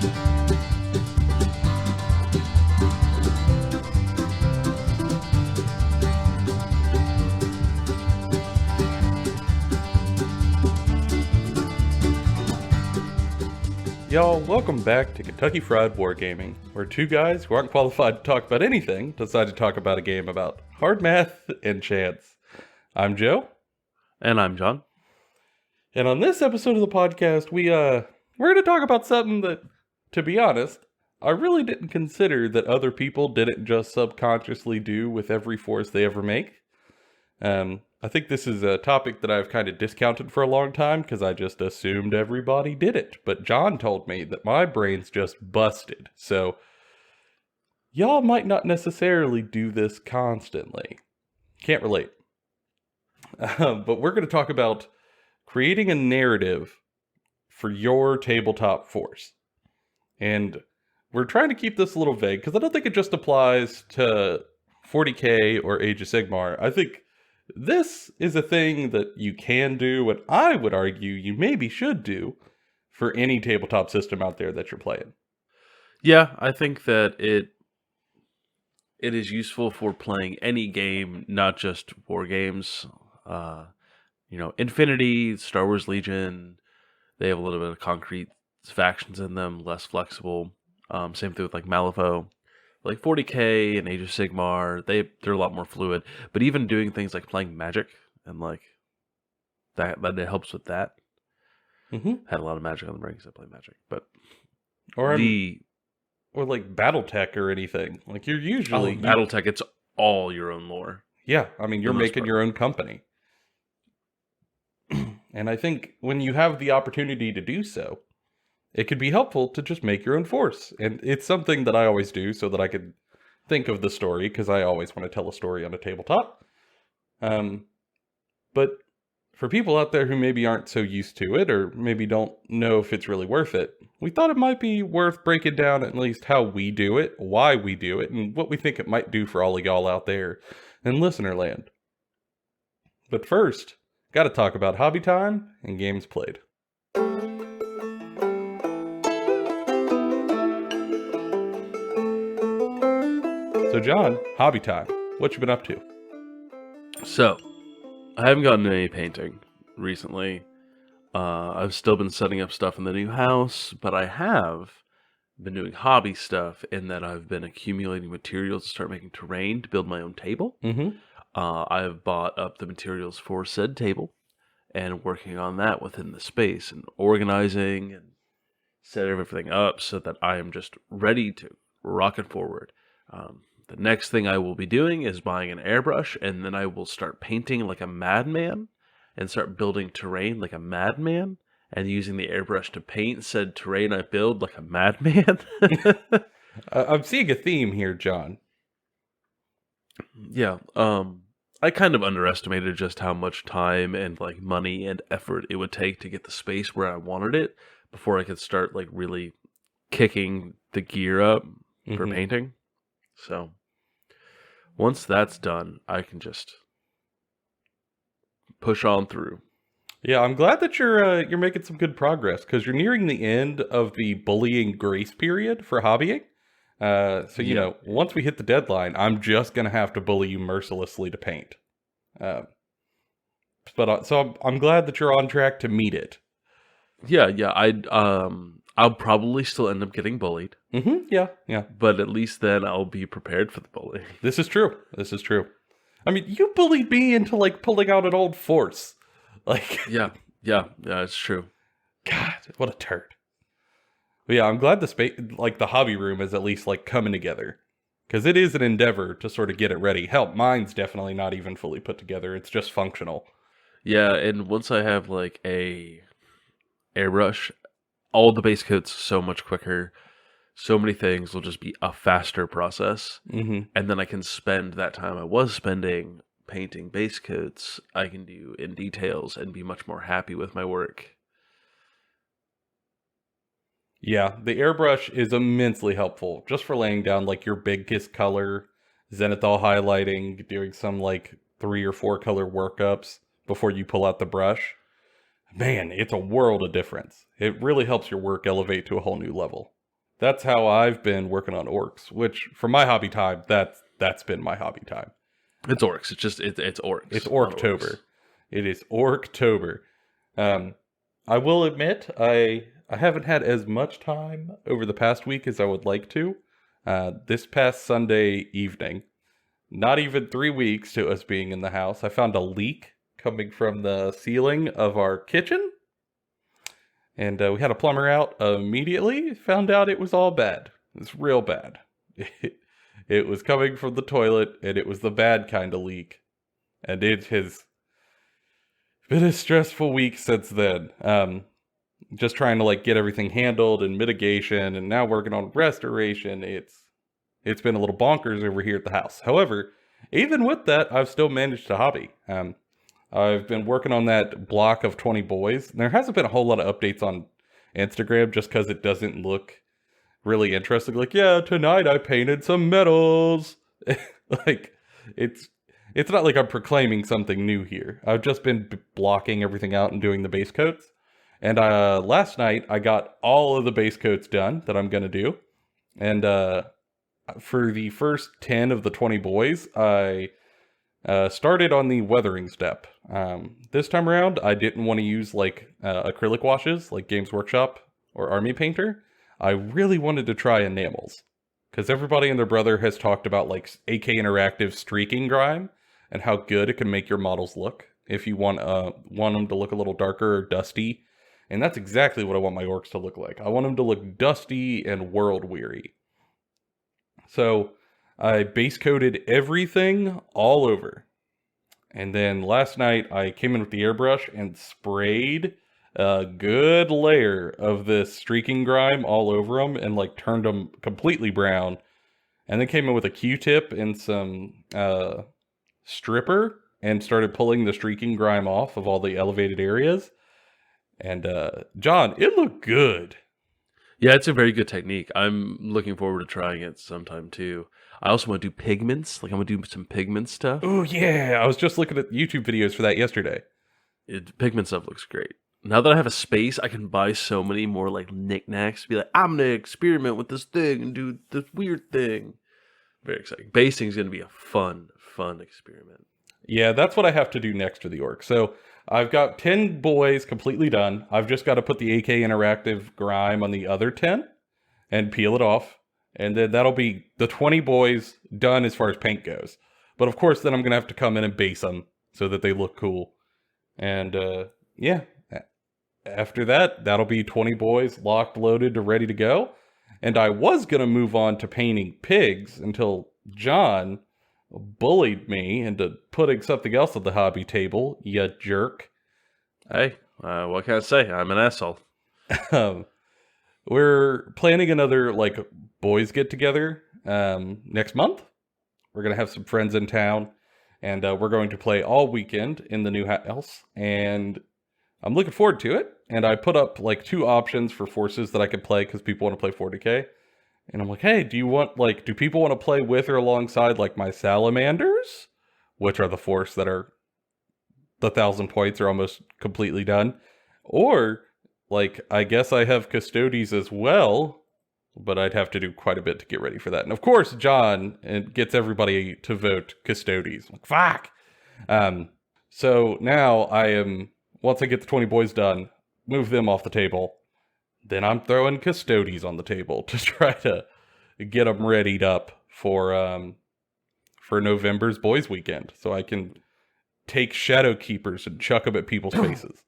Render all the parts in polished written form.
Y'all, welcome back to Kentucky Fried Wargaming, where two guys who aren't qualified to talk about anything decide to talk about a game about hard math and chance. I'm Joe. And I'm John. And on this episode of the podcast, we're going to talk about something that, to be honest, I really didn't consider that other people didn't just subconsciously do with every force they ever make. I think this is a topic that I've kind of discounted for a long time because I just assumed everybody did it. But John told me that my brain's just busted. So, y'all might not necessarily do this constantly. Can't relate. But we're going to talk about creating a narrative for your tabletop force. And we're trying to keep this a little vague because I don't think it just applies to 40K or Age of Sigmar. I think this is a thing that you can do, and I would argue you maybe should do for any tabletop system out there that you're playing. Yeah, I think that it is useful for playing any game, not just war games. Infinity, Star Wars Legion, they have a little bit of concrete factions in them, less flexible. Same thing with like Malifaux. Like 40K and Age of Sigmar, they're a lot more fluid. But even doing things like playing Magic and like that it helps with that. Mm-hmm. Had a lot of Magic on the brain because I play Magic, but or like BattleTech or anything. Like you're usually BattleTech, it's all your own lore. Yeah, I mean you're making your own company, and I think when you have the opportunity to do so, it could be helpful to just make your own force. And it's something that I always do so that I could think of the story, because I always want to tell a story on a tabletop. But for people out there who maybe aren't so used to it, or maybe don't know if it's really worth it, we thought it might be worth breaking down at least how we do it, why we do it, and what we think it might do for all of y'all out there in listener land. But first, gotta talk about hobby time and games played. So John, hobby time. What you been up to? So, I haven't gotten any painting recently. I've still been setting up stuff in the new house, but I have been doing hobby stuff in that I've been accumulating materials to start making terrain to build my own table. Mm-hmm. I've bought up the materials for said table and working on that within the space and organizing and set everything up so that I am just ready to rock it forward. The next thing I will be doing is buying an airbrush, and then I will start painting like a madman and start building terrain like a madman and using the airbrush to paint said terrain I build like a madman. I'm seeing a theme here, John. Yeah. I kind of underestimated just how much time and like money and effort it would take to get the space where I wanted it before I could start like really kicking the gear up for painting. So once that's done, I can just push on through. Yeah, I'm glad that you're making some good progress because you're nearing the end of the bullying grace period for hobbying. Once we hit the deadline, I'm just gonna have to bully you mercilessly to paint. So I'm glad that you're on track to meet it. Yeah. I'll probably still end up getting bullied. Mm-hmm. Yeah. But at least then I'll be prepared for the bullying. This is true. I mean, you bullied me into like pulling out an old force. Like, yeah, it's true. God, what a turd. But yeah, I'm glad the hobby room is at least like coming together, because it is an endeavor to sort of get it ready. Hell, mine's definitely not even fully put together. It's just functional. Yeah, and once I have like a airbrush, all the base coats so much quicker. So many things will just be a faster process. Mm-hmm. And then I can spend that time I was spending painting base coats, I can do in details and be much more happy with my work. Yeah, the airbrush is immensely helpful just for laying down like your biggest color, zenithal highlighting, doing some like 3 or 4 color workups before you pull out the brush. Man, it's a world of difference. It really helps your work elevate to a whole new level. That's how I've been working on orcs, which for my hobby time, that's been my hobby time. It's orcs. It's orcs. It's A lot of orcs. Orktober. It is Orktober. Um, I will admit, I haven't had as much time over the past week as I would like to. This past Sunday evening, not even 3 weeks to us being in the house, I found a leak coming from the ceiling of our kitchen. And we had a plumber out immediately. Found out it was all bad. It's real bad. It was coming from the toilet, and it was the bad kind of leak. And it has been a stressful week since then. Just trying to like get everything handled and mitigation, and now working on restoration. It's been a little bonkers over here at the house. However, even with that, I've still managed to hobby. I've been working on that block of 20 boys. There hasn't been a whole lot of updates on Instagram just because it doesn't look really interesting. Like, yeah, tonight I painted some medals. Like, it's not like I'm proclaiming something new here. I've just been blocking everything out and doing the base coats. And last night I got all of the base coats done that I'm gonna do. And for the first 10 of the 20 boys, I started on the weathering step. This time around, I didn't want to use like acrylic washes like Games Workshop or Army Painter. I really wanted to try enamels because everybody and their brother has talked about like AK Interactive streaking grime and how good it can make your models look if you want them to look a little darker or dusty. And that's exactly what I want my orcs to look like. I want them to look dusty and world weary. So I base coated everything all over. And then last night I came in with the airbrush and sprayed a good layer of this streaking grime all over them and like turned them completely brown. And then came in with a Q-tip and some stripper and started pulling the streaking grime off of all the elevated areas. And John, it looked good. Yeah, it's a very good technique. I'm looking forward to trying it sometime too. I also want to do pigments. Like I'm gonna do some pigment stuff. Oh yeah, I was just looking at YouTube videos for that yesterday. Pigment stuff looks great. Now that I have a space, I can buy so many more like knickknacks. Be like, I'm gonna experiment with this thing and do this weird thing. Very exciting. Basing is gonna be a fun experiment. Yeah, that's what I have to do next to the orc. So I've got 10 boys completely done. I've just got to put the AK Interactive grime on the other 10 and peel it off. And then that'll be the 20 boys done as far as paint goes. But of course, then I'm going to have to come in and base them so that they look cool. And yeah, after that, that'll be 20 boys locked, loaded, and ready to go. And I was going to move on to painting pigs until John bullied me into putting something else on the hobby table, you jerk. Hey, what can I say? I'm an asshole. We're planning another like boys get together next month. We're gonna have some friends in town, and we're going to play all weekend in the new house, and I'm looking forward to it. And I put up like 2 options for forces that I could play because people want to play 40k. And I'm like, hey, do people want to play with or alongside like my salamanders, which are the force that are the 1,000 points are almost completely done, or like I guess I have custodies as well, but I'd have to do quite a bit to get ready for that. And of course, John gets everybody to vote custodies. Like, fuck. So now once I get the 20 boys done, move them off the table. Then I'm throwing custodies on the table to try to get them readied up for November's Boys Weekend, so I can take Shadow Keepers and chuck them at people's faces.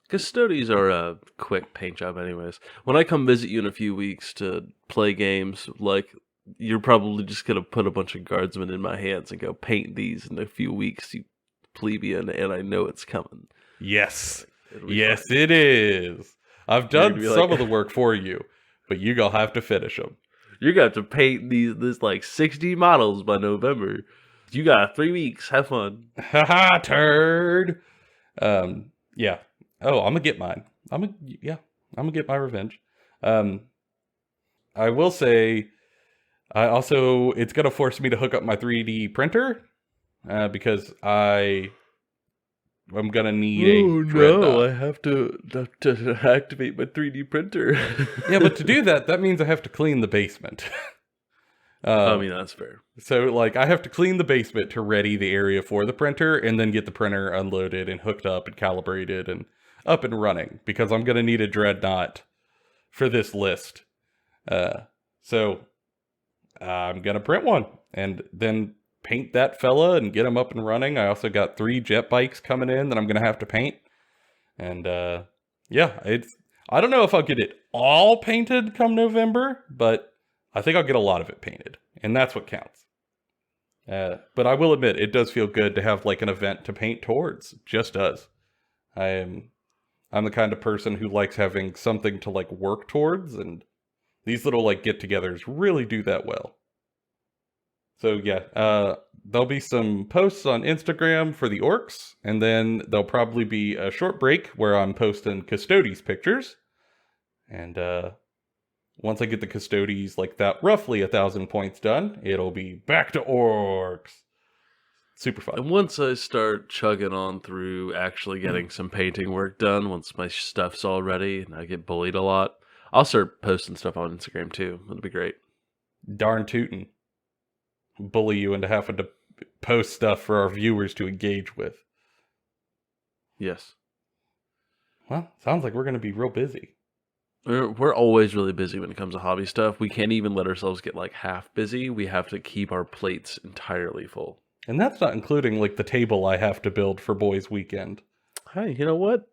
Custodies are a quick paint job, anyways. When I come visit you in a few weeks to play games, like you're probably just gonna put a bunch of guardsmen in my hands and go paint these in a few weeks, you plebeian, and I know it's coming. Yes, yes, fun. It is. I've done some of the work for you, but you're going to have to finish them. You're going to have to paint this like 60 models by November. You got 3 weeks. Have fun. Haha, turd. Yeah. Oh, I'm going to get mine. I'm going to get my revenge. I will say, it's going to force me to hook up my 3D printer because I I'm gonna need a dreadnought. I have to activate my 3D printer. Yeah, but to do that, that means I have to clean the basement. I mean, that's fair. So, like, I have to clean the basement to ready the area for the printer, and then get the printer unloaded and hooked up and calibrated and up and running, because I'm going to need a dreadnought for this list. So, I'm going to print one, and then paint that fella and get him up and running. I also got 3 jet bikes coming in that I'm going to have to paint. And, yeah, I don't know if I'll get it all painted come November, but I think I'll get a lot of it painted, and that's what counts. But I will admit, it does feel good to have like an event to paint towards. Just does. I'm the kind of person who likes having something to like work towards, and these little like get-togethers really do that well. So yeah, there'll be some posts on Instagram for the orcs, and then there'll probably be a short break where I'm posting Custodes pictures, and once I get the Custodes like that, roughly 1,000 points done, it'll be back to orcs. Super fun. And once I start chugging on through actually getting some painting work done, once my stuff's all ready and I get bullied a lot, I'll start posting stuff on Instagram too. It'll be great. Darn tootin'. Bully you into having to post stuff for our viewers to engage with. Yes. Well, sounds like we're going to be real busy. We're always really busy when it comes to hobby stuff. We can't even let ourselves get like half busy. We have to keep our plates entirely full. And that's not including like the table I have to build for Boys Weekend. Hey, you know what?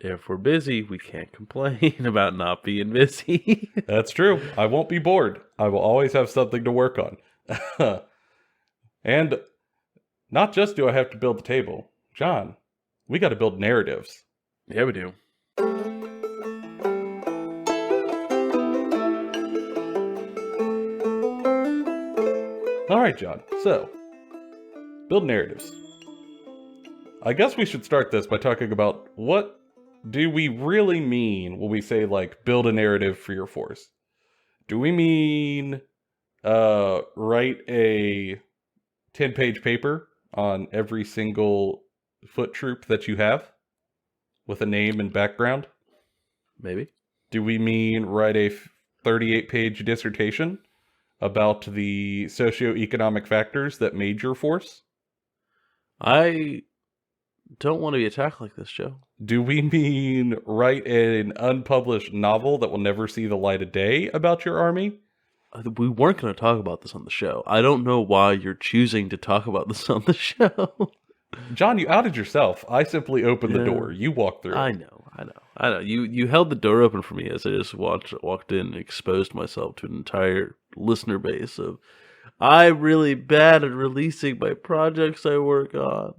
If we're busy, we can't complain about not being busy. That's true. I won't be bored. I will always have something to work on. And not just do I have to build the table. John, we got to build narratives. Yeah, we do. All right, John. So, build narratives. I guess we should start this by talking about what do we really mean when we say, like, build a narrative for your force? Do we mean write a 10-page paper on every single foot troop that you have with a name and background? Maybe. Do we mean write a 38-page dissertation about the socioeconomic factors that made your force? I don't want to be attacked like this, Joe. Do we mean write an unpublished novel that will never see the light of day about your army? We weren't going to talk about this on the show. I don't know why you're choosing to talk about this on the show. John, you outed yourself. I simply opened the door. You walked through. I know. You held the door open for me as I just walked in and exposed myself to an entire listener base of, I'm really bad at releasing my projects I work on.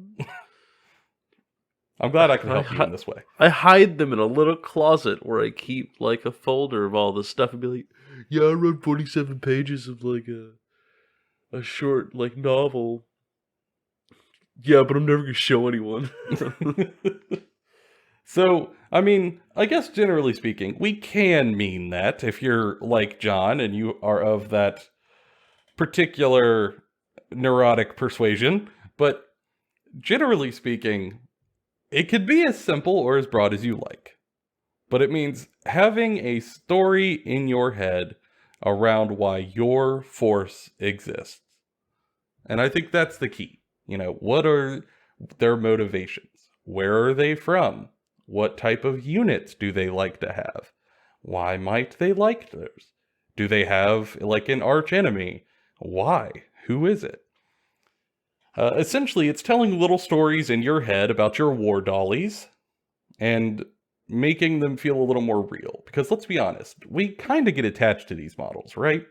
I'm glad I can help you in this way. I hide them in a little closet where I keep like a folder of all this stuff and be like, yeah, I wrote 47 pages of like a short like novel. Yeah, but I'm never going to show anyone. So, I mean, I guess generally speaking, we can mean that if you're like John and you are of that particular neurotic persuasion, but generally speaking, it could be as simple or as broad as you like. But it means having a story in your head around why your force exists. And I think that's the key. You know, what are their motivations? Where are they from? What type of units do they like to have? Why might they like those? Do they have, like, an arch enemy? Why? Who is it? Essentially, it's telling little stories in your head about your war dollies and making them feel a little more real. Because let's be honest, we kind of get attached to these models, right?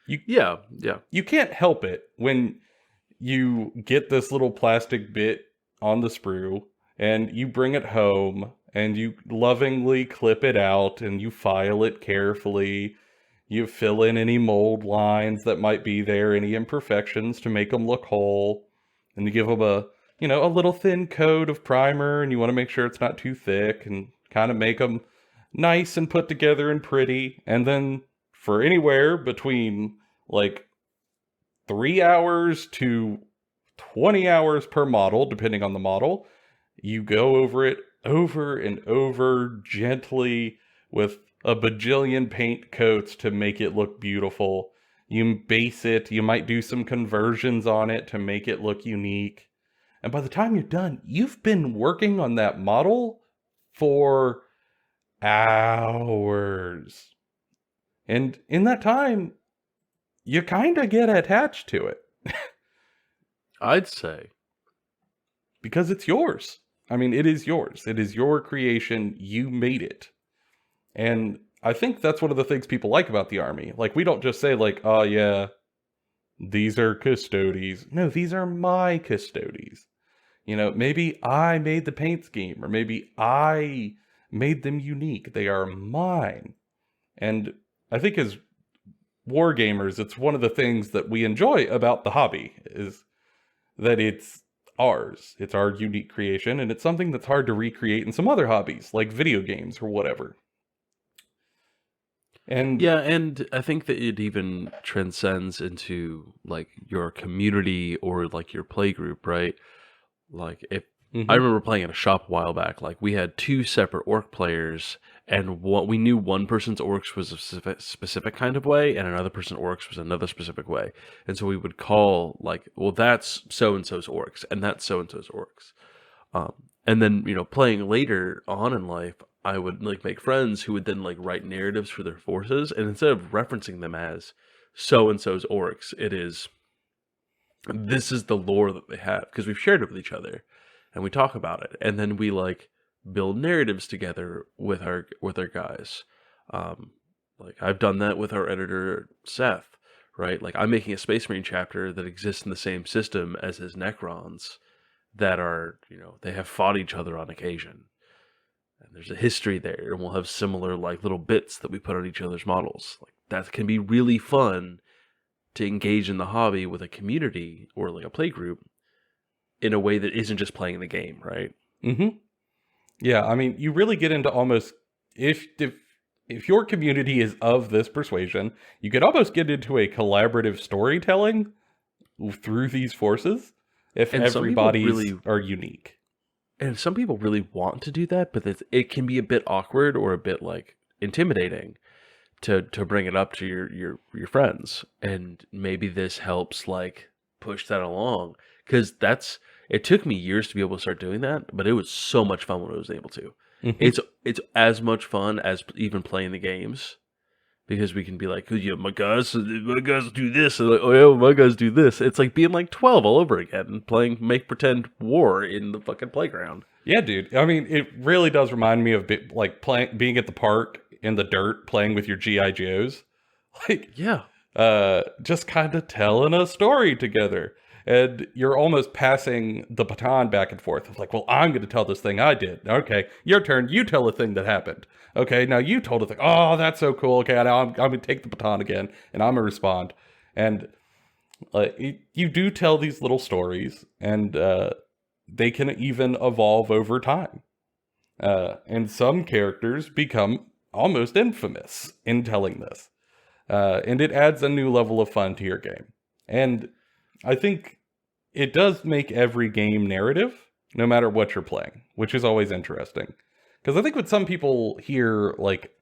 Yeah. You can't help it when you get this little plastic bit on the sprue and you bring it home and you lovingly clip it out and you file it carefully. You fill in any mold lines that might be there, any imperfections to make them look whole. And you give them a little thin coat of primer, and you want to make sure it's not too thick and kind of make them nice and put together and pretty. And then for anywhere between like 3 hours to 20 hours per model, depending on the model, You go over it over and over gently with a bajillion paint coats to make it look beautiful. You base it, you might do some conversions on it to make it look unique. And by the time you're done, you've been working on that model for hours. And in that time, you kind of get attached to it I'd say. because it's yours. I mean, it is yours. It is your creation. You made it. And I think that's one of the things people like about the Army. Like, we don't just say, like, oh, yeah, these are custodies. No, these are my custodies. You know, maybe I made the paint scheme, or maybe I made them unique. They are mine. And I think as wargamers, it's one of the things that we enjoy about the hobby, is that it's ours. It's our unique creation, and it's something that's hard to recreate in some other hobbies, like video games or whatever. And Yeah, and I think that it even transcends into like your community or like your play group, right? Like if I remember playing at a shop a while back, like we had two separate orc players, and what we knew one person's orcs was a specific kind of way, and another person's orcs was another specific way. And so we would call like, well, that's so and so's orcs, and that's so and so's orcs. And then playing later on in life, I would like make friends who would then like write narratives for their forces, and instead of referencing them as so and so's orcs, it is this is the lore that they have because we've shared it with each other, and we talk about it, and then we like build narratives together with our guys. Like I've done that with our editor Seth, right? Like I'm making a Space Marine chapter that exists in the same system as his Necrons, that are they have fought each other on occasion. And there's a history there, and we'll have similar like little bits that we put on each other's models. Like that can be really fun to engage in the hobby with a community or like a play group in a way that isn't just playing the game, right? Mm-hmm. Yeah, I mean, you really get into almost if your community is of this persuasion, you could almost get into a collaborative storytelling through these forces if everybody's are unique. And some people really want to do that, but it can be a bit awkward or a bit like intimidating to bring it up to your friends. And maybe this helps like push that along, because it took me years to be able to start doing that, but it was so much fun when I was able to. Mm-hmm. It's as much fun as even playing the games, because we can be like, yeah, my guys do this, and like, oh yeah, my guys do this. It's like being like 12 all over again and playing make pretend war in the fucking playground. Yeah, dude. I mean, it really does remind me of like being at the park in the dirt playing with your GI Joes, like yeah, just kind of telling a story together. And you're almost passing the baton back and forth. It's like, well, I'm going to tell this thing I did. Okay, your turn. You tell a thing that happened. Okay, now you told a thing. Oh, that's so cool. Okay, now I'm going to take the baton again, and I'm going to respond. And you do tell these little stories, and they can even evolve over time. And some characters become almost infamous in telling this. And it adds a new level of fun to your game. And I think it does make every game narrative, no matter what you're playing, which is always interesting. Because I think when some people hear, like,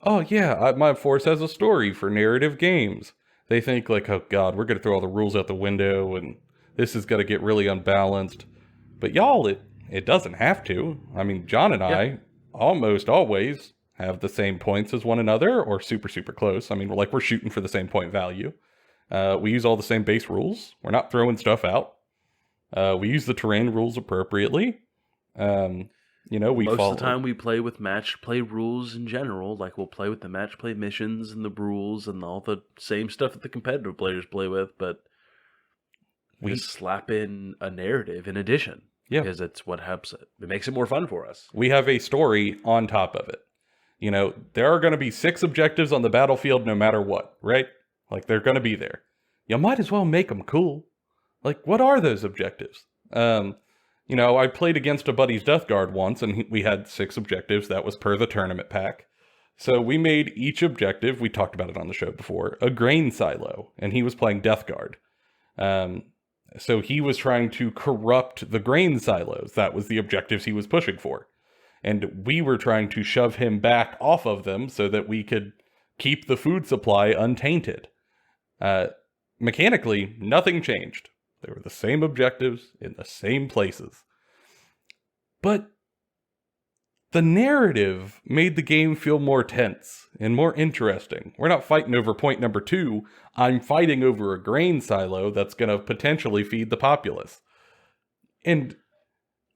oh yeah, my force has a story for narrative games, they think like, oh god, we're going to throw all the rules out the window, and this is going to get really unbalanced. But y'all, it doesn't have to. I mean, John and I almost always have the same points as one another, or super, super close. I mean, we're shooting for the same point value. We use all the same base rules. We're not throwing stuff out. We use the terrain rules appropriately. Most of the time we play with match play rules in general. Like we'll play with the match play missions and the rules and all the same stuff that the competitive players play with, but we slap in a narrative in addition. Yeah, because it's what helps it. It makes it more fun for us. We have a story on top of it. There are going to be 6 objectives on the battlefield no matter what, right? Like, they're going to be there. You might as well make them cool. Like, what are those objectives? I played against a buddy's Death Guard once, and we had 6 objectives. That was per the tournament pack. So we made each objective, we talked about it on the show before, a grain silo, and he was playing Death Guard. So he was trying to corrupt the grain silos. That was the objectives he was pushing for. And we were trying to shove him back off of them so that we could keep the food supply untainted. Mechanically, nothing changed. They were the same objectives in the same places. But the narrative made the game feel more tense and more interesting. We're not fighting over point number 2. I'm fighting over a grain silo that's going to potentially feed the populace. And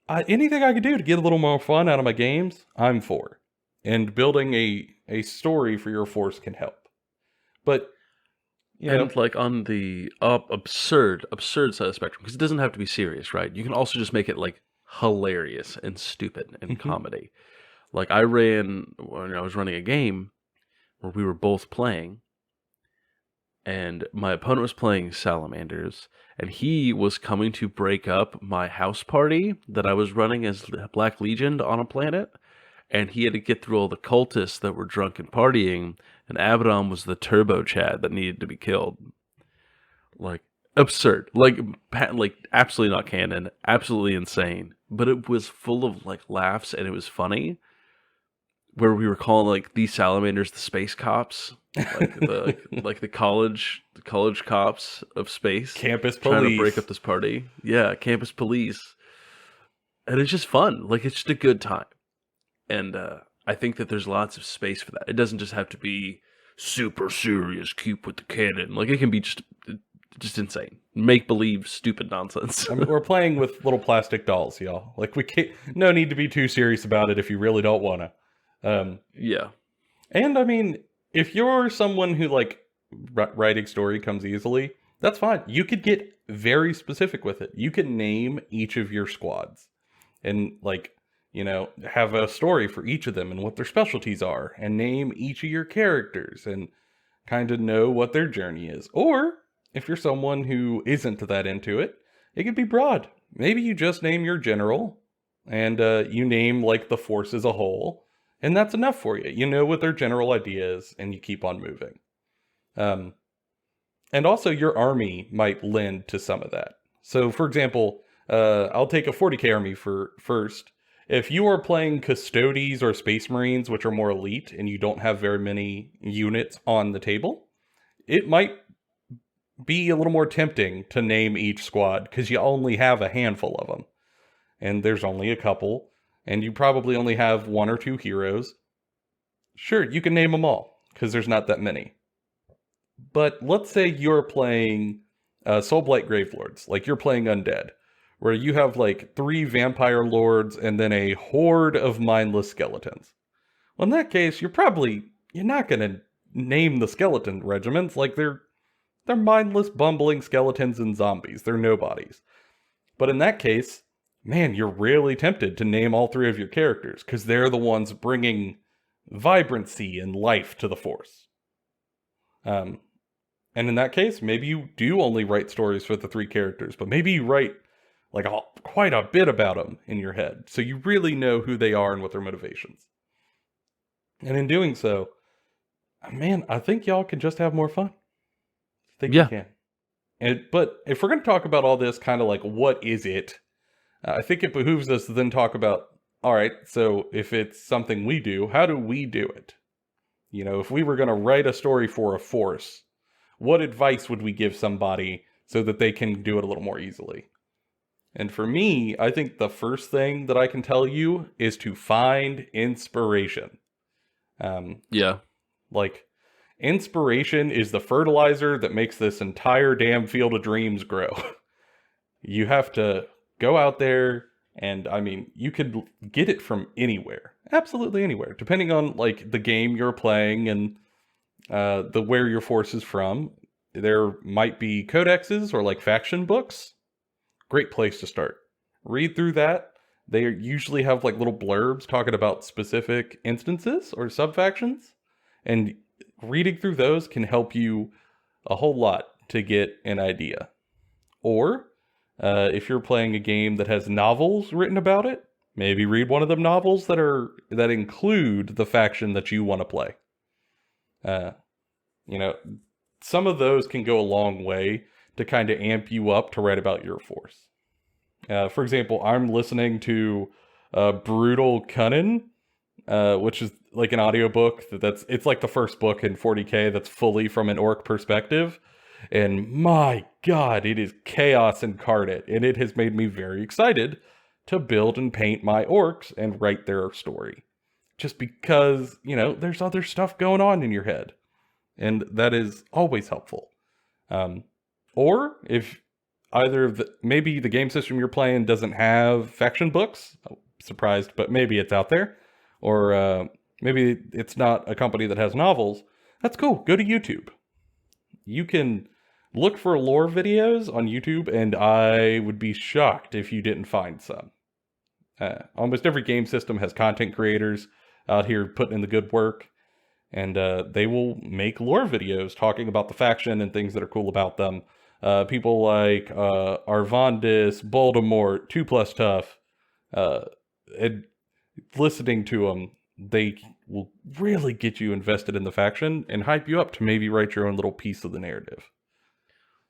anything I could do to get a little more fun out of my games, I'm for. And building a story for your force can help. But, and like on the absurd side of the spectrum, because it doesn't have to be serious, right? You can also just make it like hilarious and stupid and comedy. Like I ran when I was running a game where we were both playing, and my opponent was playing salamanders, and he was coming to break up my house party that I was running as Black Legion on a planet, and he had to get through all the cultists that were drunk and partying, and Abaddon was the turbo Chad that needed to be killed. Like, absurd. Like absolutely not canon. Absolutely insane. But it was full of, like, laughs, and it was funny. Where we were calling, like, these salamanders the space cops. Like the college cops of space. Campus trying police. to break up this party. Yeah, campus police. And it's just fun. Like, it's just a good time. And I think that there's lots of space for that. It doesn't just have to be super serious, keep with the canon. Like, it can be just insane. Make-believe, stupid nonsense. I mean, we're playing with little plastic dolls, y'all. Like, we can't, no need to be too serious about it if you really don't want to. Yeah. And, I mean, if you're someone who, like, writing story comes easily, that's fine. You could get very specific with it. You can name each of your squads. And, like, have a story for each of them and what their specialties are, and name each of your characters and kind of know what their journey is. Or, if you're someone who isn't that into it, it could be broad. Maybe you just name your general, and you name, like, the force as a whole, and that's enough for you. You know what their general idea is, and you keep on moving. And also, your army might lend to some of that. So, for example, I'll take a 40k army first. If you are playing Custodes or Space Marines, which are more elite, and you don't have very many units on the table, it might be a little more tempting to name each squad, because you only have a handful of them. And there's only a couple, and you probably only have 1 or 2 heroes. Sure, you can name them all, because there's not that many. But let's say you're playing Soulblight Gravelords, like you're playing Undead, where you have like 3 vampire lords and then a horde of mindless skeletons. Well, in that case, you're not going to name the skeleton regiments. Like they're mindless, bumbling skeletons and zombies. They're nobodies. But in that case, man, you're really tempted to name all 3 of your characters, because they're the ones bringing vibrancy and life to the force. And in that case, maybe you do only write stories for the 3 characters, but maybe you write like quite a bit about them in your head, so you really know who they are and what their motivations. And in doing so, man, I think y'all can just have more fun. I think you can. But if we're going to talk about all this, kind of like what is it, I think it behooves us to then talk about, all right, so if it's something we do, how do we do it? If we were going to write a story for a force, what advice would we give somebody so that they can do it a little more easily? And for me, I think the first thing that I can tell you is to find inspiration. Like, inspiration is the fertilizer that makes this entire damn field of dreams grow. You have to go out there, and I mean, you could get it from anywhere. Absolutely anywhere. Depending on, like, the game you're playing and where your force is from. There might be codexes or, like, faction books. Great place to start. Read through that. They usually have like little blurbs talking about specific instances or subfactions. And reading through those can help you a whole lot to get an idea. Or if you're playing a game that has novels written about it, maybe read one of them novels that include the faction that you want to play. Some of those can go a long way to kind of amp you up to write about your force. For example, I'm listening to Brutal Cunnin, which is like an audiobook it's like the first book in 40K that's fully from an orc perspective. And my God, it is chaos incarnate, and it has made me very excited to build and paint my orcs and write their story. Just because, there's other stuff going on in your head. And that is always helpful. Or if maybe the game system you're playing doesn't have faction books, I'm surprised, but maybe it's out there. Or maybe it's not a company that has novels. That's cool. Go to YouTube. You can look for lore videos on YouTube, and I would be shocked if you didn't find some. Almost every game system has content creators out here putting in the good work, and they will make lore videos talking about the faction and things that are cool about them. People like Arvandis, Voldemort, 2+ Tough, and listening to them, they will really get you invested in the faction and hype you up to maybe write your own little piece of the narrative.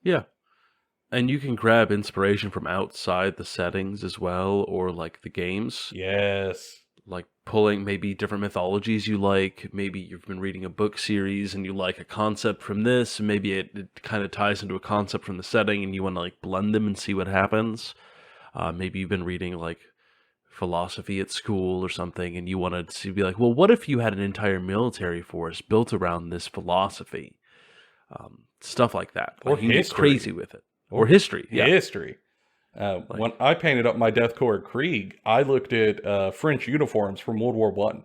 Yeah. And you can grab inspiration from outside the settings as well, or like the games. Yes. Like pulling maybe different mythologies you like. Maybe you've been reading a book series and you like a concept from this, and maybe it kind of ties into a concept from the setting and you want to like blend them and see what happens. Maybe you've been reading like philosophy at school or something, and you wanted to be like, well, what if you had an entire military force built around this philosophy? Stuff like that. Or like, you history. Get crazy with it. Or history. Yeah. History. When I painted up my Death Corps Krieg, I looked at French uniforms from World War I.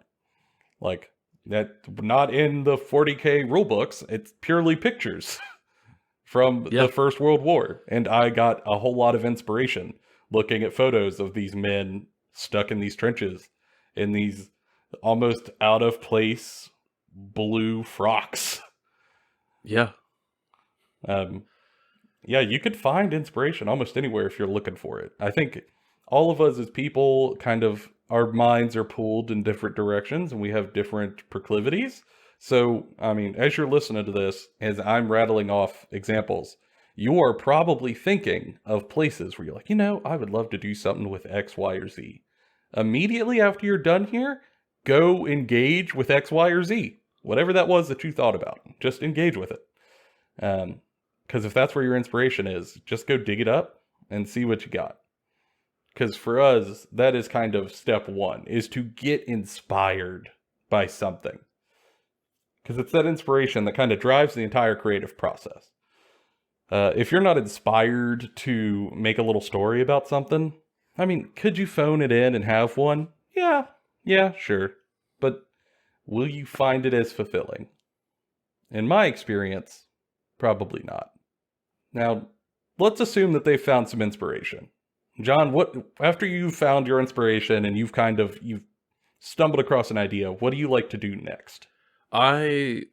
Like, that, not in the 40K rulebooks, it's purely pictures from the First World War. And I got a whole lot of inspiration looking at photos of these men stuck in these trenches in these almost out of place blue frocks. Yeah. Yeah, you could find inspiration almost anywhere if you're looking for it. I think all of us as people our minds are pulled in different directions and we have different proclivities. So, as you're listening to this, as I'm rattling off examples, you are probably thinking of places where you're like, I would love to do something with X, Y, or Z. Immediately after you're done here, go engage with X, Y, or Z. Whatever that was that you thought about, just engage with it. Because if that's where your inspiration is, just go dig it up and see what you got. Because for us, that is kind of step one, is to get inspired by something. Because it's that inspiration that kind of drives the entire creative process. If you're not inspired to make a little story about something, could you phone it in and have one? Yeah, sure. But will you find it as fulfilling? In my experience, probably not. Now, let's assume that they found some inspiration. John, after you've found your inspiration and you've stumbled across an idea, what do you like to do next? I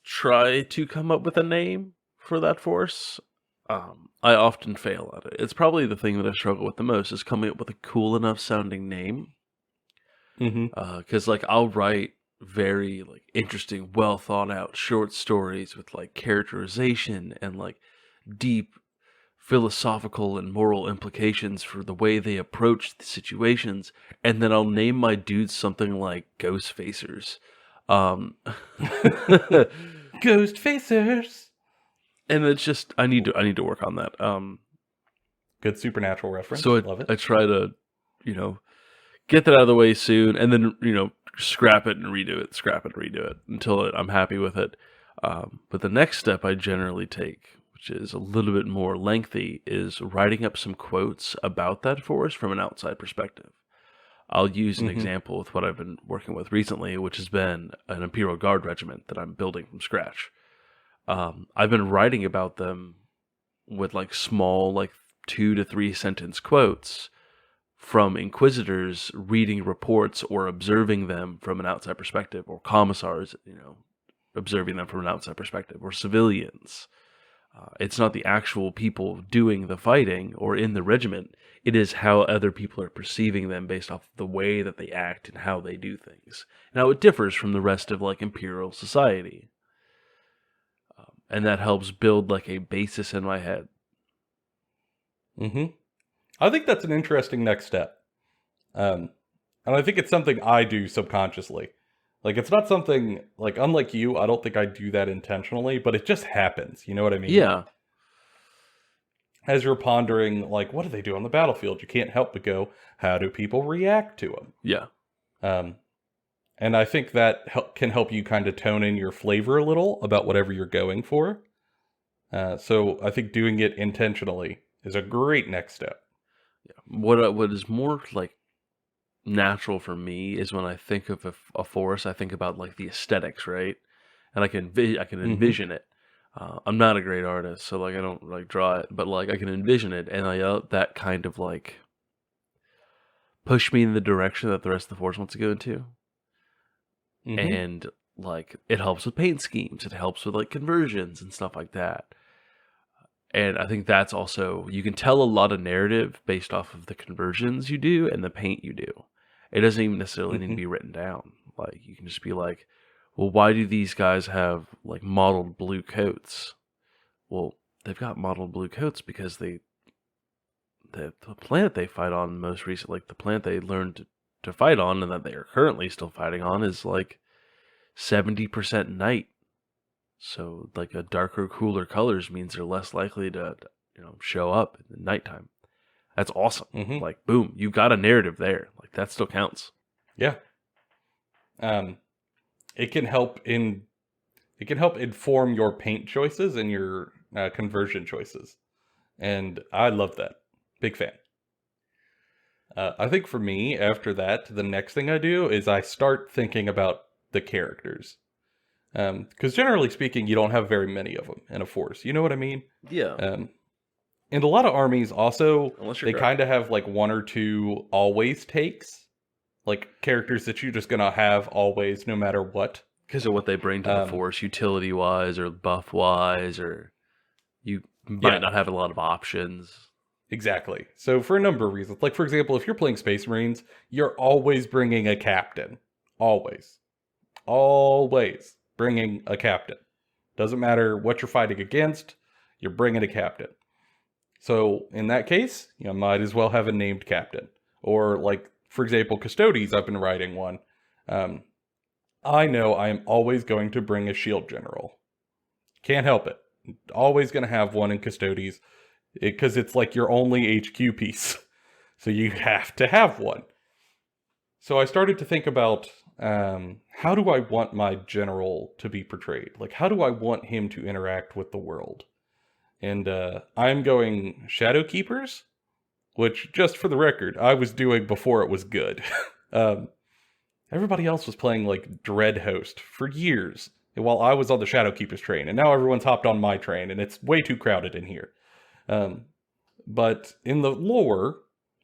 try to come up with a name for that force. I often fail at it. It's probably the thing that I struggle with the most, is coming up with a cool enough sounding name. Because I'll write very interesting, well thought out short stories with characterization and deep philosophical and moral implications for the way they approach the situations, and then I'll name my dudes something like Ghost Facers. Ghost Facers. And it's just I need to work on that. Good supernatural reference. So Love it. I try to, get that out of the way soon, and then scrap it and redo it until I'm happy with it. But the next step I generally take, which is a little bit more lengthy, is writing up some quotes about that force from an outside perspective. I'll use an example with what I've been working with recently, which has been an Imperial Guard regiment that I'm building from scratch. I've been writing about them with small 2 to 3 sentence quotes from Inquisitors reading reports or observing them from an outside perspective, or commissars, observing them from an outside perspective, or civilians. It's not the actual people doing the fighting or in the regiment. It is how other people are perceiving them based off the way that they act and how they do things. Now, it differs from the rest of Imperial society. And that helps build a basis in my head Mm-hmm. I think that's an interesting next step. And I think it's something I do subconsciously. Like, it's not something, like, unlike you, I don't think I do that intentionally, but it just happens. You know what I mean? Yeah. As you're pondering, like, what do they do on the battlefield? You can't help but go, how do people react to them? Yeah. Um, and I think that can help you kind of tone in your flavor a little about whatever you're going for. So I think doing it intentionally is a great next step. What is more like natural for me is when I think of a forest, I think about like the aesthetics, right? And I can Mm-hmm. envision it. I'm not a great artist, so like I don't like draw it, but like I can envision it, and that kind of like push me in the direction that the rest of the forest wants to go into. Mm-hmm. And like it helps with paint schemes, it helps with like conversions and stuff like that. And I think that's also, you can tell a lot of narrative based off of the conversions you do and the paint you do. It doesn't even necessarily need to Mm-hmm. be written down. Like you can just be like, well, why do these guys have like mottled blue coats? Well, they've got mottled blue coats because the planet they fight on most recently, like the planet they learned to fight on and that they are currently still fighting on, is like 70% night. So like a darker, cooler colors means they're less likely to show up in the nighttime. That's awesome. Mm-hmm. Like boom, you got a narrative there. Like that still counts. Yeah. Um, it can help inform your paint choices and your conversion choices, and I love that. Big fan. I think for me, after that, the next thing I do is I start thinking about the characters. Because generally speaking, you don't have very many of them in a force. You know what I mean? Yeah. Um, and a lot of armies also, Unless you're they kind of have like one or two always takes, like characters that you're just gonna have always, no matter what. because of what they bring to the force, utility wise or buff wise, or you might Yeah, not have a lot of options. exactly. So for a number of reasons, like for example, if you're playing Space Marines, you're always bringing a captain. Always. Always bringing a captain. Doesn't matter what you're fighting against, you're bringing a captain. So in that case, you might as well have a named captain. Or like, for example, Custodes, I've been writing one. Um, I know I am always going to bring a shield general. Can't help it. Always going to have one in Custodes because it's like your only HQ piece. So you have to have one. So I started to think about how do I want my general to be portrayed? Like, how do I want him to interact with the world? And I'm going Shadow Keepers, which, just for the record, I was doing before it was good. um, everybody else was playing like Dread Host for years while I was on the Shadow Keepers train, and now everyone's hopped on my train, and it's way too crowded in here. But in the lore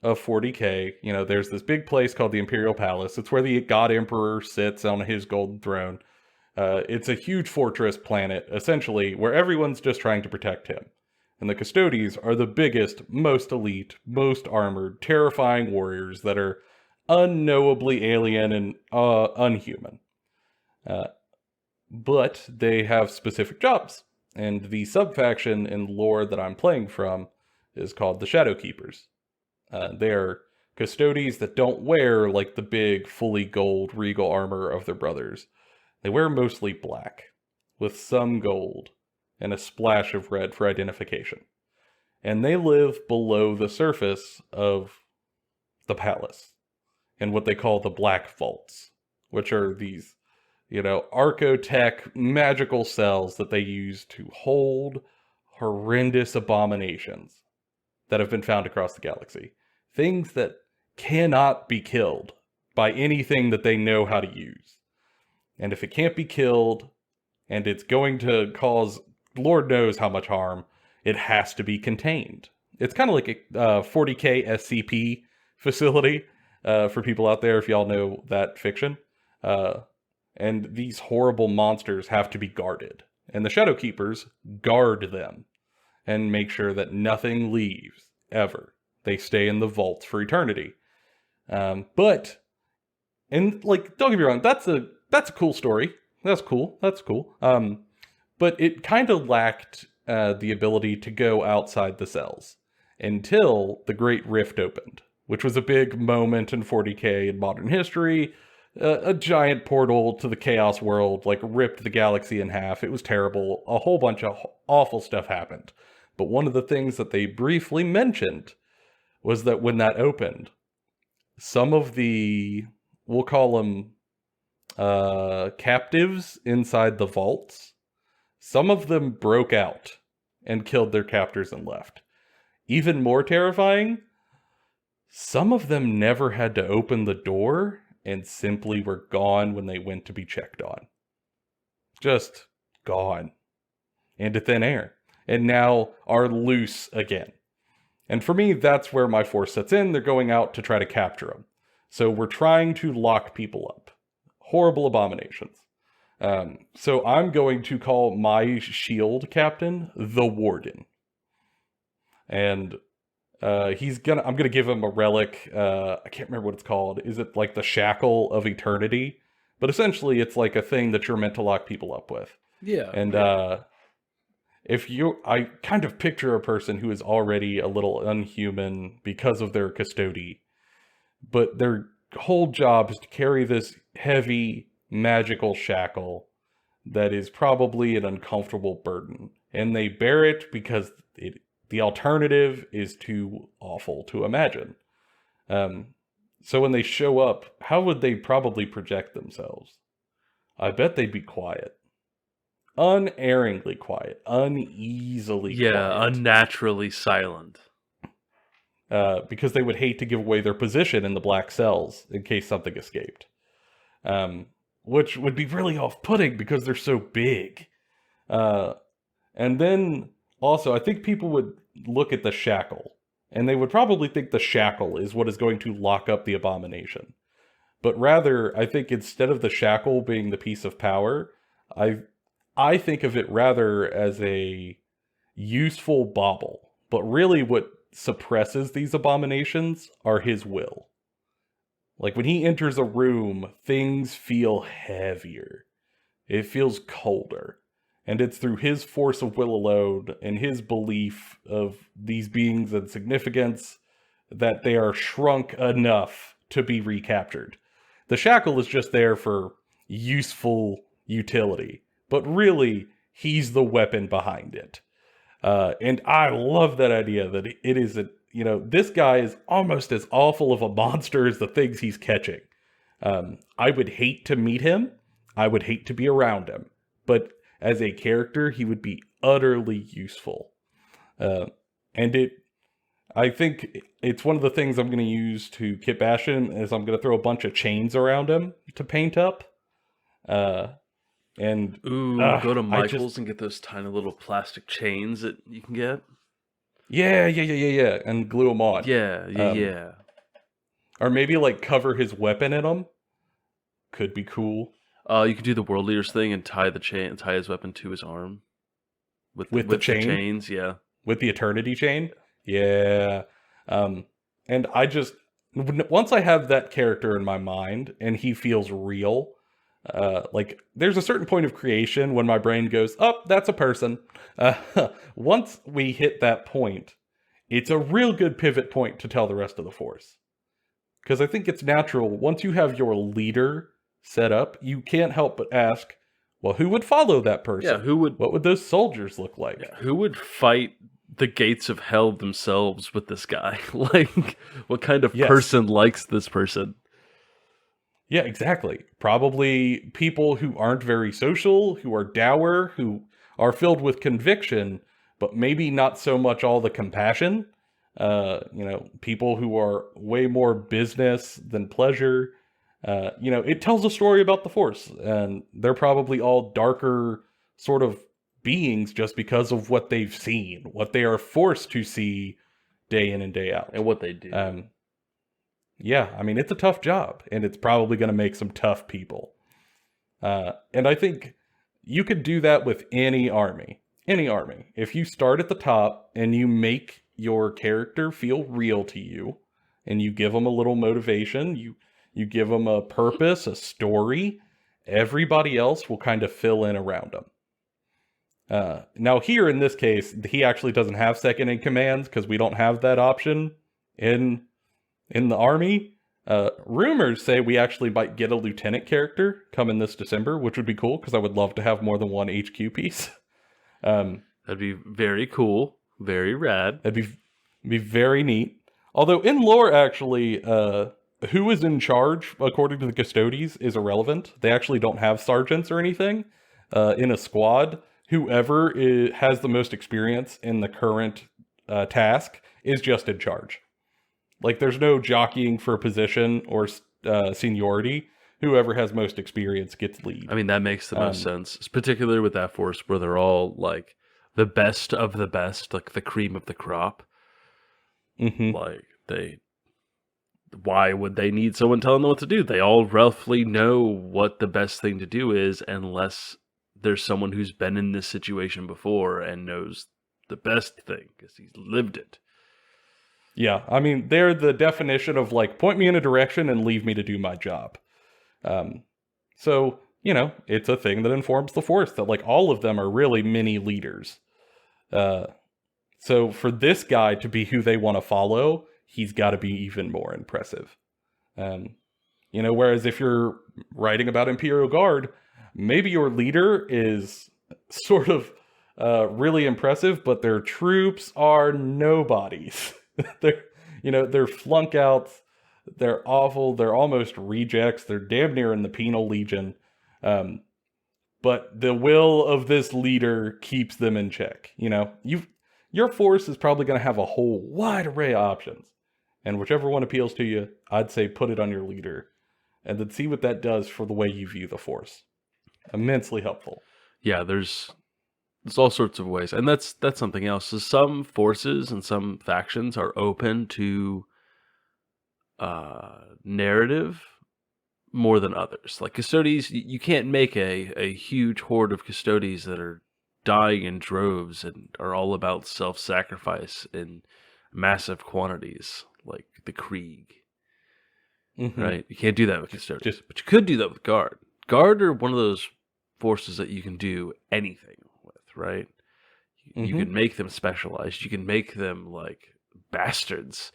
of 40K, there's this big place called the Imperial Palace. It's where the God Emperor sits on his golden throne. It's a huge fortress planet, essentially, where everyone's just trying to protect him. And the Custodes are the biggest, most elite, most armored, terrifying warriors that are unknowably alien and unhuman. But they have specific jobs. And the subfaction in lore that I'm playing from is called the Shadow Keepers. They're Custodes that don't wear like the big, fully gold regal armor of their brothers. They wear mostly black, with some gold, and a splash of red for identification. And they live below the surface of the palace, in what they call the Black Vaults, which are these, archotech magical cells that they use to hold horrendous abominations that have been found across the galaxy. Things that cannot be killed by anything that they know how to use. And if it can't be killed, and it's going to cause Lord knows how much harm, it has to be contained. It's kind of like a 40K SCP facility for people out there, if y'all know that fiction. And these horrible monsters have to be guarded. And the Shadow Keepers guard them and make sure that nothing leaves, ever. They stay in the vaults for eternity. And don't get me wrong, that's a cool story. That's cool. But it kind of lacked the ability to go outside the cells until the Great Rift opened, which was a big moment in 40K in modern history. A giant portal to the Chaos world, like, ripped the galaxy in half. It was terrible. A whole bunch of awful stuff happened. But one of the things that they briefly mentioned was that when that opened, some of the, we'll call them captives inside the vaults, some of them broke out and killed their captors and left. Even more terrifying, some of them never had to open the door and simply were gone when they went to be checked on. Just gone. Into thin air. And now are loose again. And for me, that's where my force sets in. They're going out to try to capture them. So we're trying to lock people up. Horrible abominations. So I'm going to call my shield captain the Warden. And I'm gonna give him a relic. I can't remember what it's called. Is it like the Shackle of Eternity? But essentially, it's like a thing that you're meant to lock people up with. Yeah. And I kind of picture a person who is already a little unhuman because of their custody, but their whole job is to carry this heavy magical shackle that is probably an uncomfortable burden, and they bear it because the alternative is too awful to imagine. So when they show up, how would they probably project themselves? I bet they'd be quiet. Unerringly quiet. Uneasily quiet. Yeah, unnaturally silent. Because they would hate to give away their position in the black cells in case something escaped. Which would be really off-putting because they're so big. And then, also, I think people would look at the shackle, and they would probably think the shackle is what is going to lock up the abomination. But rather, I think instead of the shackle being the piece of power, I think of it rather as a useful bauble. But really what suppresses these abominations are his will. Like, when he enters a room, things feel heavier. It feels colder. And it's through his force of will alone and his belief of these beings and significance that they are shrunk enough to be recaptured. The shackle is just there for useful utility, but really, he's the weapon behind it. And I love that idea that it is this guy is almost as awful of a monster as the things he's catching. I would hate to meet him. I would hate to be around him. But as a character, he would be utterly useful. I think it's one of the things I'm going to use to kit bash him is I'm going to throw a bunch of chains around him to paint up. Go to Michael's and get those tiny little plastic chains that you can get. Yeah, and glue them on. Yeah. Or maybe like cover his weapon in them. Could be cool. You could do the World Leaders thing and tie his weapon to his arm. With the chains, yeah. With the Eternity chain? Yeah. And once I have that character in my mind and he feels real, there's a certain point of creation when my brain goes, oh, that's a person. Once we hit that point, it's a real good pivot point to tell the rest of the force. Because I think it's natural, once you have your leader set up, you can't help but ask, well, who would follow that person? Yeah, what would those soldiers look like? Yeah, who would fight the gates of hell themselves with this guy? Like, what kind of person likes this person? Yeah, exactly. Probably people who aren't very social, who are dour, who are filled with conviction, but maybe not so much all the compassion. People who are way more business than pleasure. It tells a story about the Force, and they're probably all darker sort of beings just because of what they've seen, what they are forced to see day in and day out. And what they do. It's a tough job, and it's probably going to make some tough people. And I think you could do that with any army. Any army. If you start at the top and you make your character feel real to you, and you give them a little motivation, you give them a purpose, a story, everybody else will kind of fill in around them. Now here in this case, he actually doesn't have second in commands because we don't have that option in the army. Rumors say we actually might get a lieutenant character coming this December, which would be cool because I would love to have more than one HQ piece. That'd be very cool, very rad. That'd be very neat. Although in lore, actually, who is in charge, according to the Custodes, is irrelevant. They actually don't have sergeants or anything in a squad. Whoever has the most experience in the current task is just in charge. Like, there's no jockeying for position or seniority. Whoever has most experience gets lead. I mean, that makes the most sense, particularly with that force where they're all like the best of the best, like the cream of the crop. Mm-hmm. Like, why would they need someone telling them what to do? They all roughly know what the best thing to do is, unless there's someone who's been in this situation before and knows the best thing because he's lived it. Yeah, I mean, they're the definition of, like, point me in a direction and leave me to do my job. So, you know, it's a thing that informs the Force, that, like, all of them are really mini leaders. So for this guy to be who they want to follow, he's got to be even more impressive. You know, whereas if you're writing about Imperial Guard, maybe your leader is sort of really impressive, but their troops are nobodies. They're flunk outs. They're awful. They're almost rejects. They're damn near in the penal legion. But the will of this leader keeps them in check. You know, your force is probably going to have a whole wide array of options. And whichever one appeals to you, I'd say put it on your leader. And then see what that does for the way you view the force. Immensely helpful. Yeah, there's all sorts of ways. And that's something else. So some forces and some factions are open to narrative more than others. Like Custodes, you can't make a huge horde of Custodes that are dying in droves and are all about self-sacrifice in massive quantities, like the Krieg. Mm-hmm. Right? You can't do that with Custodes. But you could do that with Guard. Guard are one of those forces that you can do anything with, right? Mm-hmm. You can make them specialized. You can make them like bastards.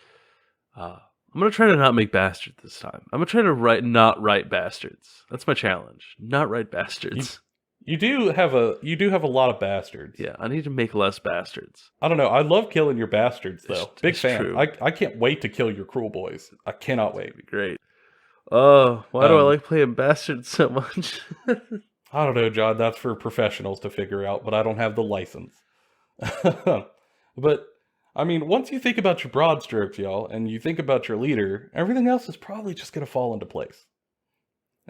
I'm going to try to not make bastards this time. I'm going to try to not write bastards. That's my challenge. Not write bastards. You do have a lot of bastards. Yeah, I need to make less bastards. I don't know. I love killing your bastards, though. Big fan. True. I can't wait to kill your cruel boys. I cannot wait. It'd be great. Oh, why do I like playing bastards so much? I don't know, John. That's for professionals to figure out, but I don't have the license. But, I mean, once you think about your broad strokes, y'all, and you think about your leader, everything else is probably just going to fall into place.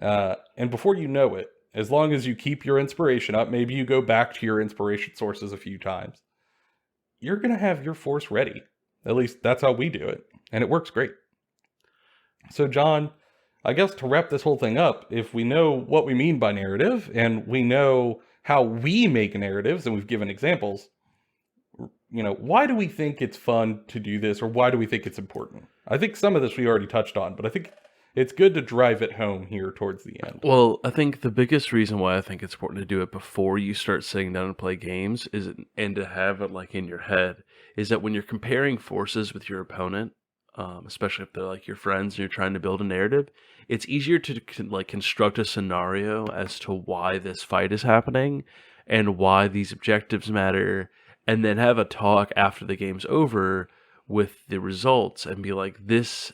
And before you know it, as long as you keep your inspiration up, maybe you go back to your inspiration sources a few times, you're going to have your force ready. At least that's how we do it. And it works great. So, John, I guess to wrap this whole thing up, if we know what we mean by narrative, and we know how we make narratives, and we've given examples, you know, why do we think it's fun to do this, or why do we think it's important? I think some of this we already touched on, but I think it's good to drive it home here towards the end. Well, I think the biggest reason why I think it's important to do it before you start sitting down and play games and to have it like in your head is that when you're comparing forces with your opponent, especially if they're like your friends and you're trying to build a narrative, it's easier to like construct a scenario as to why this fight is happening and why these objectives matter, and then have a talk after the game's over with the results and be like, this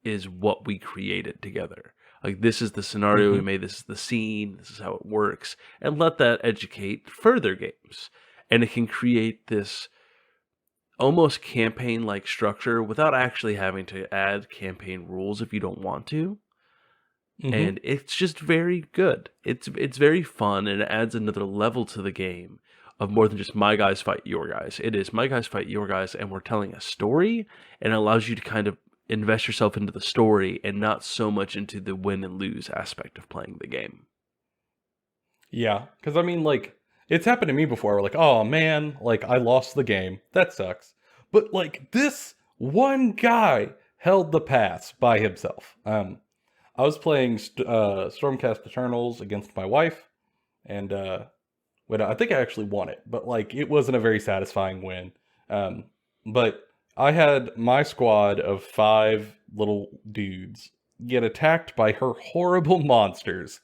is what we created together. Like, this is the scenario we made, this is the scene, this is how it works, and let that educate further games. And it can create this almost campaign-like structure without actually having to add campaign rules if you don't want to. And it's just very good. It's very fun, and it adds another level to the game of more than just my guys fight your guys. It is my guys fight your guys, and we're telling a story, and it allows you to kind of invest yourself into the story and not so much into the win and lose aspect of playing the game. Yeah, because I mean, like, it's happened to me before. We're like, oh man, like, I lost the game. That sucks. But, like, this one guy held the pass by himself. I was playing Stormcast Eternals against my wife, and But I think I actually won it, but like it wasn't a very satisfying win. But I had my squad of 5 little dudes get attacked by her horrible monsters,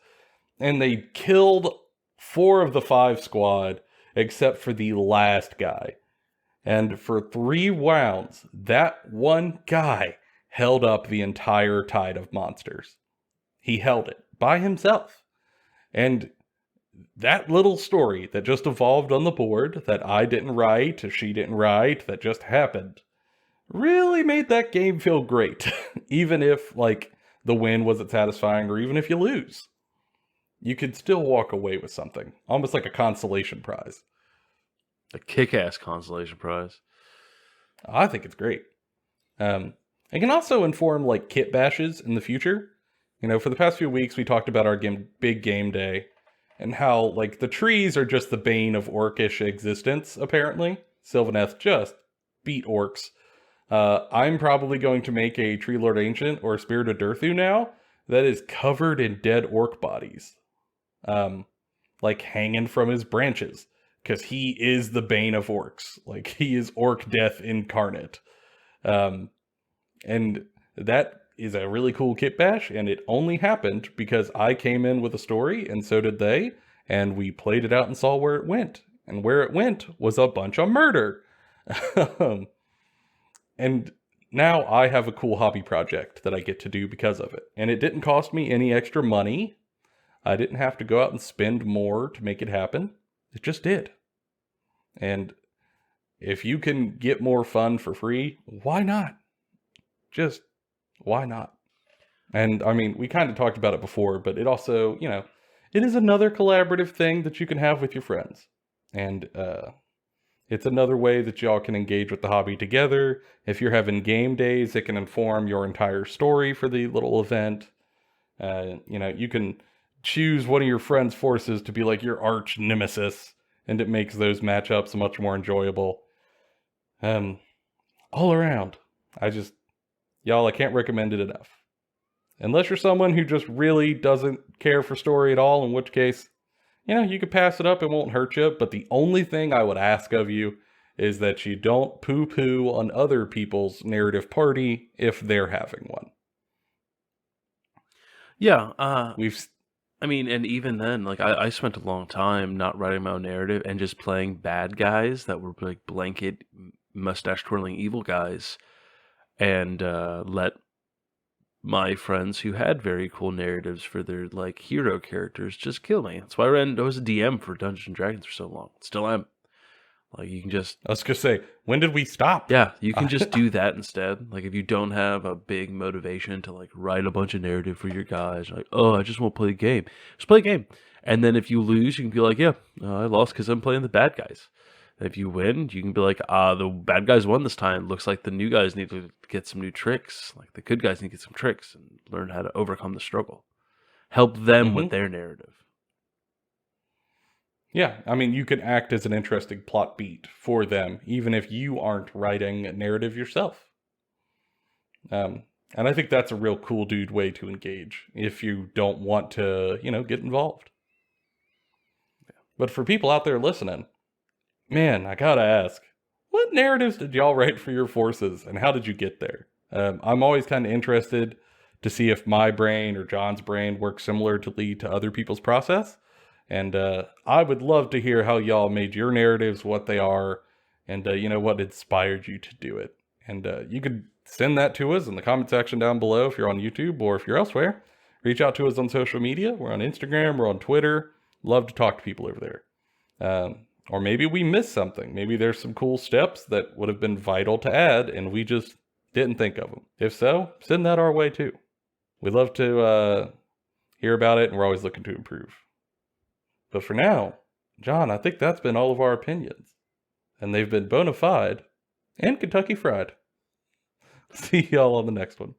and they killed 4 of the 5 squad except for the last guy. And for 3 rounds, that one guy held up the entire tide of monsters. He held it by himself. And that little story that just evolved on the board, that I didn't write, she didn't write, that just happened, really made that game feel great. Even if, like, the win wasn't satisfying, or even if you lose. You could still walk away with something. Almost like a consolation prize. A kick-ass consolation prize. I think it's great. It can also inform, like, kit bashes in the future. You know, for the past few weeks, we talked about our big game day, and how, like, the trees are just the bane of orcish existence, apparently. Sylvaneth just beat orcs. I'm probably going to make a Tree Lord Ancient or Spirit of Durthu now that is covered in dead orc bodies. Like, hanging from his branches. Because he is the bane of orcs. Like, he is orc death incarnate. And that is a really cool kit bash, and it only happened because I came in with a story, and so did they, and we played it out and saw where it went. And where it went was a bunch of murder. And now I have a cool hobby project that I get to do because of it. And it didn't cost me any extra money. I didn't have to go out and spend more to make it happen. It just did. And if you can get more fun for free, why not? Just, why not? And I mean, we kind of talked about it before, but it also, you know, it is another collaborative thing that you can have with your friends. And it's another way that y'all can engage with the hobby together. If you're having game days, it can inform your entire story for the little event. You know, you can choose one of your friends' forces to be like your arch nemesis, and it makes those matchups much more enjoyable. All around, y'all, I can't recommend it enough. Unless you're someone who just really doesn't care for story at all, in which case, you know, you could pass it up, it won't hurt you, but the only thing I would ask of you is that you don't poo-poo on other people's narrative party if they're having one. Yeah, I mean, and even then, like, I spent a long time not writing my own narrative and just playing bad guys that were, like, blanket, mustache-twirling evil guys, and let my friends who had very cool narratives for their, like, hero characters just kill me. That's why I was a DM for Dungeons & Dragons for so long. Still am. Like, you can just... I was going to say, when did we stop? Yeah, you can just do that instead. Like, if you don't have a big motivation to, like, write a bunch of narrative for your guys, like, oh, I just want to play a game. Just play a game. And then if you lose, you can be like, yeah, I lost because I'm playing the bad guys. And if you win, you can be like, the bad guys won this time. Looks like the new guys need to get some new tricks. Like, the good guys need to get some tricks and learn how to overcome the struggle. Help them with their narrative. Yeah, I mean, you can act as an interesting plot beat for them, even if you aren't writing a narrative yourself. And I think that's a real cool dude way to engage if you don't want to, you know, get involved. Yeah. But for people out there listening, man, I gotta ask, what narratives did y'all write for your forces, and how did you get there? I'm always kind of interested to see if my brain or John's brain works similarly to other people's process. And I would love to hear how y'all made your narratives what they are, and you know, what inspired you to do it. And you could send that to us in the comment section down below if you're on YouTube, or if you're elsewhere. Reach out to us on social media. We're on Instagram, we're on Twitter. Love to talk to people over there. Or maybe we missed something. Maybe there's some cool steps that would have been vital to add, and we just didn't think of them. If so, send that our way too. We'd love to hear about it, and we're always looking to improve. But for now, John, I think that's been all of our opinions. And they've been bona fide and Kentucky Fried. See y'all on the next one.